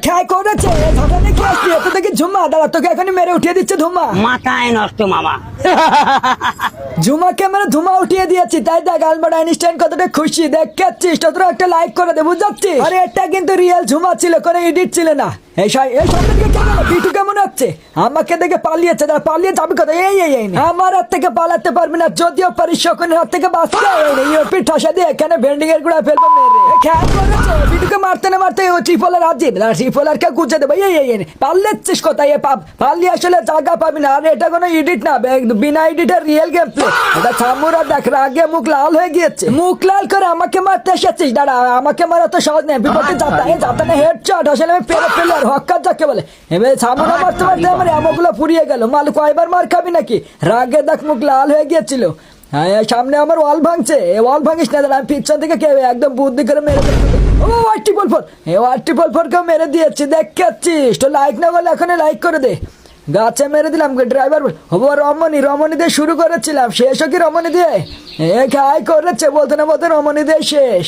খেয়ে করেছে ঝাঁটানে কি আসছি এত দেখি ঝুমা দাঁড়া তোকে এখনই মেরে উঠিয়ে দিচ্ছে ধুমা মাথায় নষ্ট মামা। ঝুমাকে মেরে ধুমা উঠিয়ে দিয়েছি তাই দেখ আলবার্ট আইনস্টাইন কতটা খুশি দেখছিস তোরা একটা লাইক করে দে বুঝাচ্ছিস আরে এটা কিন্তু রিয়েল ঝুমা ছিল কোনো এডিট ছিল না এই সবটা দিকে কেমন বিটু কেমন হচ্ছে আমাকে দেখে পালিয়েছে দাঁড়া পালিয়ে যাবি কোথায় এই আমার হাত থেকে পালাতে পারবি না যদিও পারিস শকুনের হাত থেকে বাঁচতে ইউপি ঠাসা দিয়ে এখানে ভেন্ডিং এর গুঁড়া ফেলবো মেরে খেয়াল করেছে বিটুকে মারতে না মারতে ও ট্রিপলার হাজির ট্রিপলারকে গুজে দেবো এই পারলেছিস কোথায় পারলি আসলে জায়গা পাবি না আর এটা কোনো এডিট না বিনা এডিটের রিয়েল গেম প্লে এটা ছামুরা দেখ রাগে মুখ লাল হয়ে গিয়েছে মুখ লাল করে আমাকে মারতে এসেছিস দাঁড়া আমাকে মারা তো সহজ নেই বিপদে যাতা না হেডশট আসলে আমি পেলে হক্কার যাকে বলে এবারে ছামুরা মারতে মারতে আমার আমগুলো ফুরিয়ে গেল মাল কয়বার মার খাবি নাকি রাগে দেখ মুখ লাল হয়ে গিয়েছিল হ্যাঁ সামনে আমার ওয়াল ভাঙছে ওয়াল ভাঙিস না দাঁড়া আমি পিছন থেকে কেউ একদম বুদ্ধি করে মেরে ট্রিপল ফোর কেউ মেরে দিয়েছি দেখছিস তো লাইক না বলে এখন লাইক করে দে গাছে মেরে দিলাম ড্রাইভার হবো রমণী দিয়ে শুরু করেছিলাম শেষও কি রমণী দিয়ে খাই করেছে বলতে না বলতে রমণী দিয়ে শেষ।